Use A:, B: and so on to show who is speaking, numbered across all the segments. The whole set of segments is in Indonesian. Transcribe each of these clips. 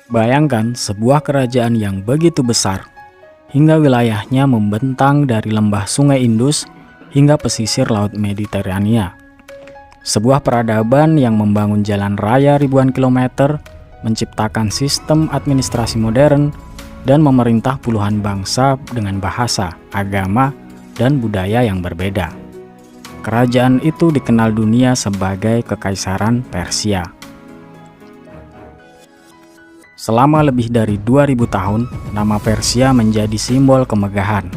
A: Bayangkan sebuah kerajaan yang begitu besar, hingga wilayahnya membentang dari lembah Sungai Indus hingga pesisir Laut Mediterania. Sebuah peradaban yang membangun jalan raya ribuan kilometer, menciptakan sistem administrasi modern, dan memerintah puluhan bangsa dengan bahasa, agama, dan budaya yang berbeda. Kerajaan itu dikenal dunia sebagai Kekaisaran Persia. Selama lebih dari 2000 tahun, nama Persia menjadi simbol kemegahan.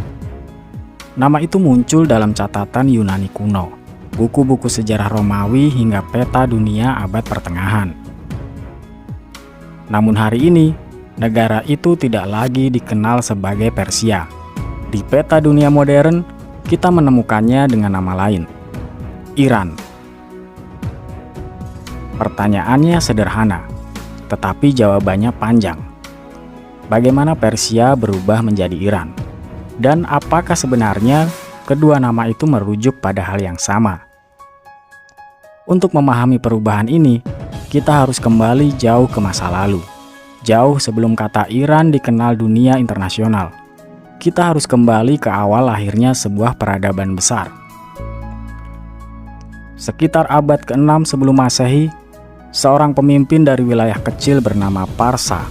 A: Nama itu muncul dalam catatan Yunani kuno, buku-buku sejarah Romawi hingga peta dunia abad pertengahan. Namun hari ini, negara itu tidak lagi dikenal sebagai Persia. Di peta dunia modern, kita menemukannya dengan nama lain, Iran. Pertanyaannya sederhana, tetapi jawabannya panjang. Bagaimana Persia berubah menjadi Iran? Dan apakah sebenarnya kedua nama itu merujuk pada hal yang sama? Untuk memahami perubahan ini, kita harus kembali jauh ke masa lalu. Jauh sebelum kata Iran dikenal dunia internasional. Kita harus kembali ke awal lahirnya sebuah peradaban besar. Sekitar abad ke-6 sebelum Masehi, seorang pemimpin dari wilayah kecil bernama Parsa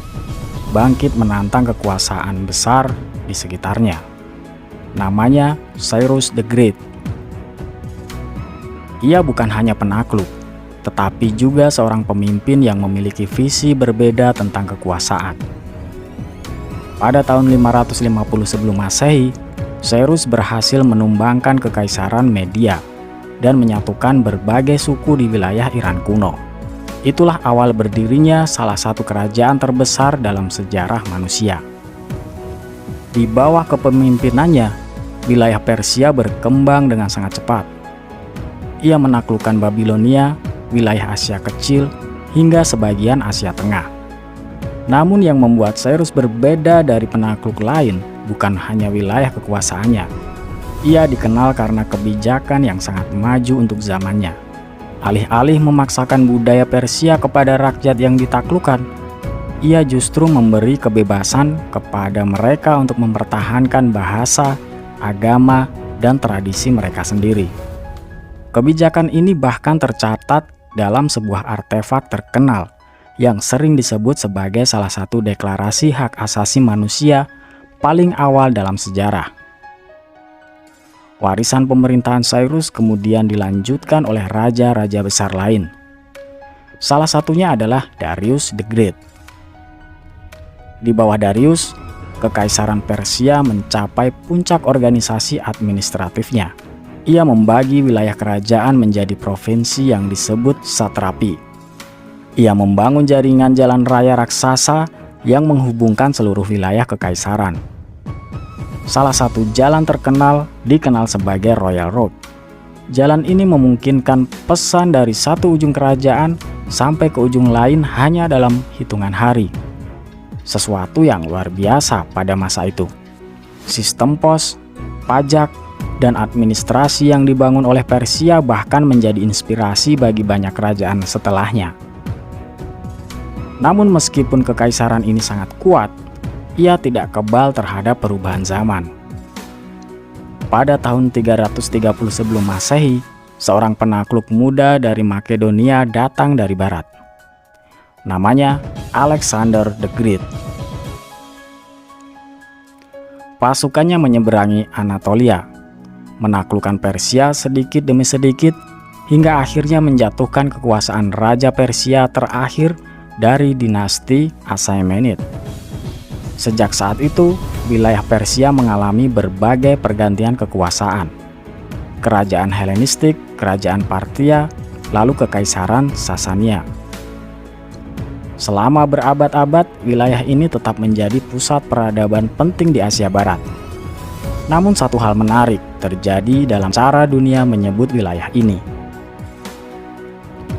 A: bangkit menantang kekuasaan besar di sekitarnya. Namanya Cyrus the Great. Ia bukan hanya penakluk, tetapi juga seorang pemimpin yang memiliki visi berbeda tentang kekuasaan. Pada tahun 550 sebelum Masehi, Cyrus berhasil menumbangkan kekaisaran Media dan menyatukan berbagai suku di wilayah Iran kuno. Itulah awal berdirinya salah satu kerajaan terbesar dalam sejarah manusia. Di bawah kepemimpinannya, wilayah Persia berkembang dengan sangat cepat. Ia menaklukkan Babilonia, wilayah Asia Kecil, hingga sebagian Asia Tengah. Namun yang membuat Cyrus berbeda dari penakluk lain bukan hanya wilayah kekuasaannya. Ia dikenal karena kebijakan yang sangat maju untuk zamannya. Alih-alih memaksakan budaya Persia kepada rakyat yang ditaklukkan, ia justru memberi kebebasan kepada mereka untuk mempertahankan bahasa, agama, dan tradisi mereka sendiri. Kebijakan ini bahkan tercatat dalam sebuah artefak terkenal yang sering disebut sebagai salah satu deklarasi hak asasi manusia paling awal dalam sejarah. Warisan pemerintahan Cyrus kemudian dilanjutkan oleh raja-raja besar lain. Salah satunya adalah Darius the Great. Di bawah Darius, Kekaisaran Persia mencapai puncak organisasi administratifnya. Ia membagi wilayah kerajaan menjadi provinsi yang disebut satrapi. Ia membangun jaringan jalan raya raksasa yang menghubungkan seluruh wilayah kekaisaran. Salah satu jalan terkenal dikenal sebagai Royal Road. Jalan ini memungkinkan pesan dari satu ujung kerajaan sampai ke ujung lain hanya dalam hitungan hari. Sesuatu yang luar biasa pada masa itu. Sistem pos, pajak, dan administrasi yang dibangun oleh Persia bahkan menjadi inspirasi bagi banyak kerajaan setelahnya. Namun meskipun kekaisaran ini sangat kuat, ia tidak kebal terhadap perubahan zaman. Pada tahun 330 sebelum Masehi, seorang penakluk muda dari Makedonia datang dari barat. Namanya Alexander the Great. Pasukannya menyeberangi Anatolia, menaklukkan Persia sedikit demi sedikit, hingga akhirnya menjatuhkan kekuasaan Raja Persia terakhir dari dinasti Achaemenid. Sejak saat itu, wilayah Persia mengalami berbagai pergantian kekuasaan. Kerajaan Helenistik, Kerajaan Parthia, lalu Kekaisaran Sasania. Selama berabad-abad, wilayah ini tetap menjadi pusat peradaban penting di Asia Barat. Namun satu hal menarik terjadi dalam cara dunia menyebut wilayah ini.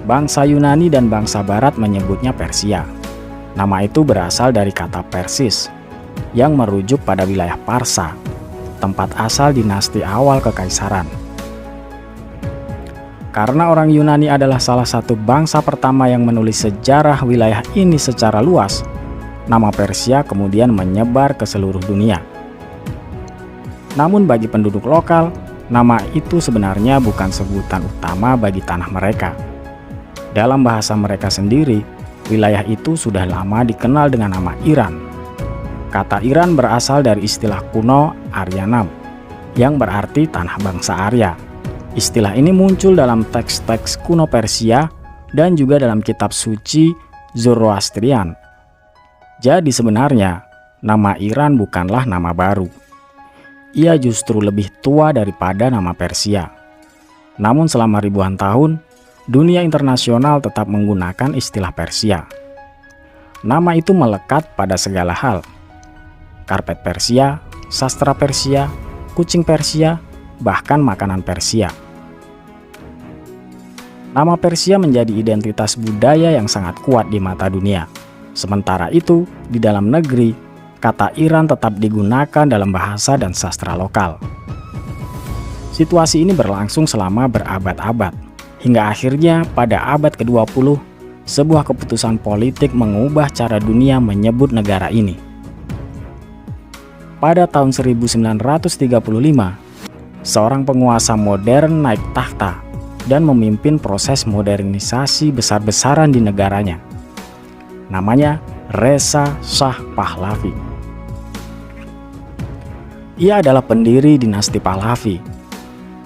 A: Bangsa Yunani dan bangsa Barat menyebutnya Persia. Nama itu berasal dari kata Persis, yang merujuk pada wilayah Parsa, tempat asal dinasti awal kekaisaran. Karena orang Yunani adalah salah satu bangsa pertama yang menulis sejarah wilayah ini secara luas, nama Persia kemudian menyebar ke seluruh dunia. Namun bagi penduduk lokal, nama itu sebenarnya bukan sebutan utama bagi tanah mereka. Dalam bahasa mereka sendiri, wilayah itu sudah lama dikenal dengan nama Iran. Kata Iran berasal dari istilah kuno Aryanam, yang berarti tanah bangsa Arya. Istilah ini muncul dalam teks-teks kuno Persia dan juga dalam kitab suci Zoroastrian. Jadi sebenarnya, nama Iran bukanlah nama baru. Ia justru lebih tua daripada nama Persia. Namun selama ribuan tahun, dunia internasional tetap menggunakan istilah Persia. Nama itu melekat pada segala hal. Karpet Persia, sastra Persia, kucing Persia, bahkan makanan Persia. Nama Persia menjadi identitas budaya yang sangat kuat di mata dunia. Sementara itu, di dalam negeri, kata Iran tetap digunakan dalam bahasa dan sastra lokal. Situasi ini berlangsung selama berabad-abad, hingga akhirnya pada abad ke-20, sebuah keputusan politik mengubah cara dunia menyebut negara ini. Pada tahun 1935, seorang penguasa modern naik takhta dan memimpin proses modernisasi besar-besaran di negaranya. Namanya Reza Shah Pahlavi. Ia adalah pendiri dinasti Pahlavi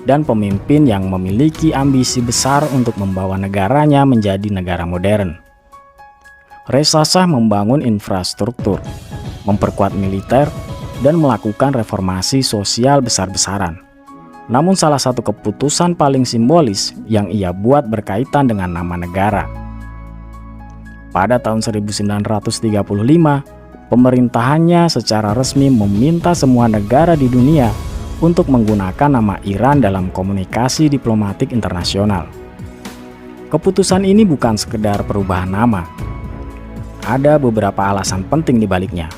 A: dan pemimpin yang memiliki ambisi besar untuk membawa negaranya menjadi negara modern. Reza Shah membangun infrastruktur, memperkuat militer, dan melakukan reformasi sosial besar-besaran. Namun salah satu keputusan paling simbolis yang ia buat berkaitan dengan nama negara. Pada tahun 1935, pemerintahannya secara resmi meminta semua negara di dunia untuk menggunakan nama Iran dalam komunikasi diplomatik internasional. Keputusan ini bukan sekedar perubahan nama. Ada beberapa alasan penting di baliknya.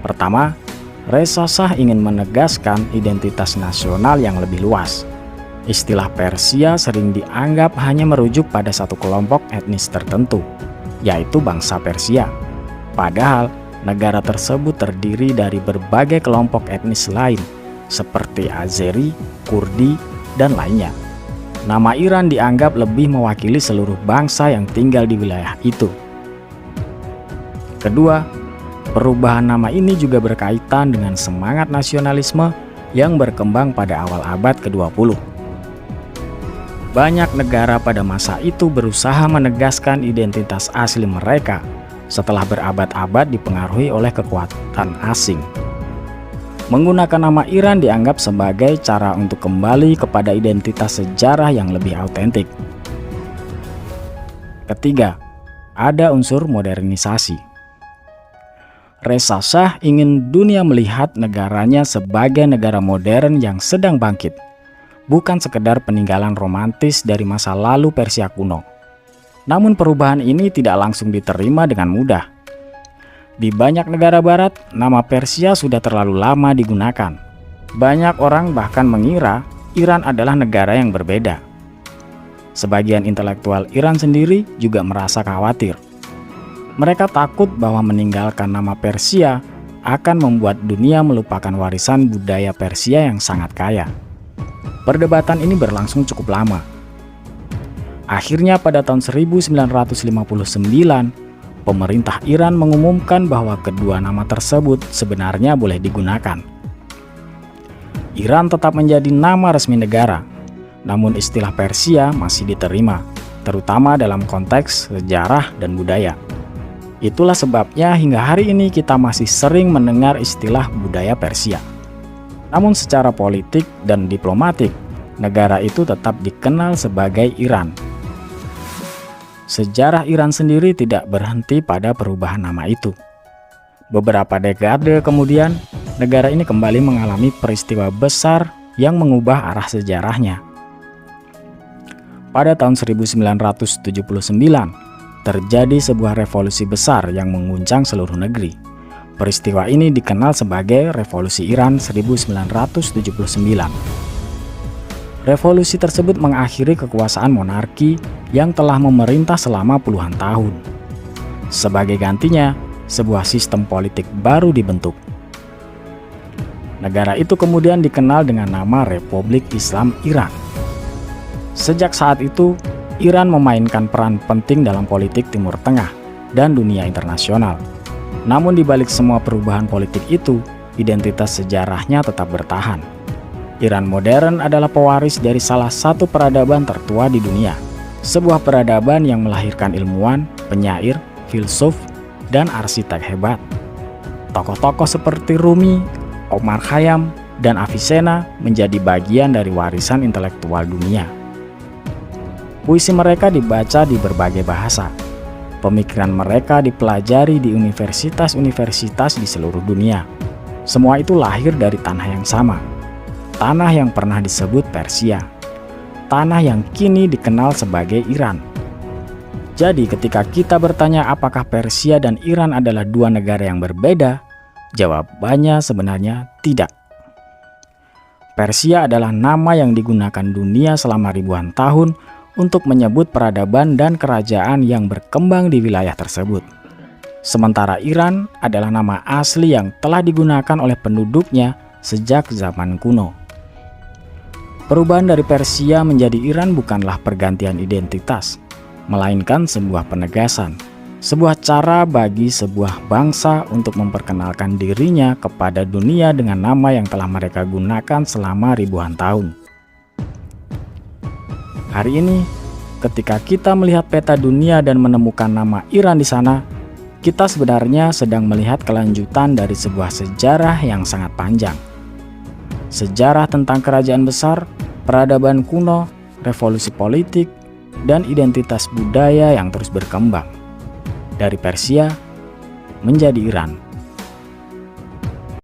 A: Pertama, Reza Shah ingin menegaskan identitas nasional yang lebih luas. Istilah Persia sering dianggap hanya merujuk pada satu kelompok etnis tertentu, yaitu bangsa Persia. Padahal, negara tersebut terdiri dari berbagai kelompok etnis lain, seperti Azeri, Kurdi, dan lainnya. Nama Iran dianggap lebih mewakili seluruh bangsa yang tinggal di wilayah itu. Kedua, perubahan nama ini juga berkaitan dengan semangat nasionalisme yang berkembang pada awal abad ke-20. Banyak negara pada masa itu berusaha menegaskan identitas asli mereka setelah berabad-abad dipengaruhi oleh kekuatan asing. Menggunakan nama Iran dianggap sebagai cara untuk kembali kepada identitas sejarah yang lebih autentik. Ketiga, ada unsur modernisasi. Reza Shah ingin dunia melihat negaranya sebagai negara modern yang sedang bangkit, bukan sekedar peninggalan romantis dari masa lalu Persia kuno. Namun perubahan ini tidak langsung diterima dengan mudah. Di banyak negara barat, nama Persia sudah terlalu lama digunakan. Banyak orang bahkan mengira Iran adalah negara yang berbeda. Sebagian intelektual Iran sendiri juga merasa khawatir. Mereka takut bahwa meninggalkan nama Persia akan membuat dunia melupakan warisan budaya Persia yang sangat kaya. Perdebatan ini berlangsung cukup lama. Akhirnya pada tahun 1959, pemerintah Iran mengumumkan bahwa kedua nama tersebut sebenarnya boleh digunakan. Iran tetap menjadi nama resmi negara, namun istilah Persia masih diterima, terutama dalam konteks sejarah dan budaya. Itulah sebabnya hingga hari ini kita masih sering mendengar istilah budaya Persia. Namun secara politik dan diplomatik, negara itu tetap dikenal sebagai Iran. Sejarah Iran sendiri tidak berhenti pada perubahan nama itu. Beberapa dekade kemudian, negara ini kembali mengalami peristiwa besar yang mengubah arah sejarahnya. Pada tahun 1979, terjadi sebuah revolusi besar yang mengguncang seluruh negeri. Peristiwa ini dikenal sebagai Revolusi Iran 1979. Revolusi tersebut mengakhiri kekuasaan monarki yang telah memerintah selama puluhan tahun. Sebagai gantinya, sebuah sistem politik baru dibentuk. Negara itu kemudian dikenal dengan nama Republik Islam Iran. Sejak saat itu, Iran memainkan peran penting dalam politik Timur Tengah dan dunia internasional. Namun di balik semua perubahan politik itu, identitas sejarahnya tetap bertahan. Iran modern adalah pewaris dari salah satu peradaban tertua di dunia. Sebuah peradaban yang melahirkan ilmuwan, penyair, filsuf, dan arsitek hebat. Tokoh-tokoh seperti Rumi, Omar Khayyam, dan Avicenna menjadi bagian dari warisan intelektual dunia. Puisi mereka dibaca di berbagai bahasa. Pemikiran mereka dipelajari di universitas-universitas di seluruh dunia. Semua itu lahir dari tanah yang sama. Tanah yang pernah disebut Persia. Tanah yang kini dikenal sebagai Iran. Jadi ketika kita bertanya apakah Persia dan Iran adalah dua negara yang berbeda, jawabannya sebenarnya tidak. Persia adalah nama yang digunakan dunia selama ribuan tahun untuk menyebut peradaban dan kerajaan yang berkembang di wilayah tersebut. Sementara Iran adalah nama asli yang telah digunakan oleh penduduknya sejak zaman kuno. Perubahan dari Persia menjadi Iran bukanlah pergantian identitas, melainkan sebuah penegasan, sebuah cara bagi sebuah bangsa untuk memperkenalkan dirinya kepada dunia dengan nama yang telah mereka gunakan selama ribuan tahun. Hari ini, ketika kita melihat peta dunia dan menemukan nama Iran di sana, kita sebenarnya sedang melihat kelanjutan dari sebuah sejarah yang sangat panjang. Sejarah tentang kerajaan besar, peradaban kuno, revolusi politik, dan identitas budaya yang terus berkembang. Dari Persia menjadi Iran.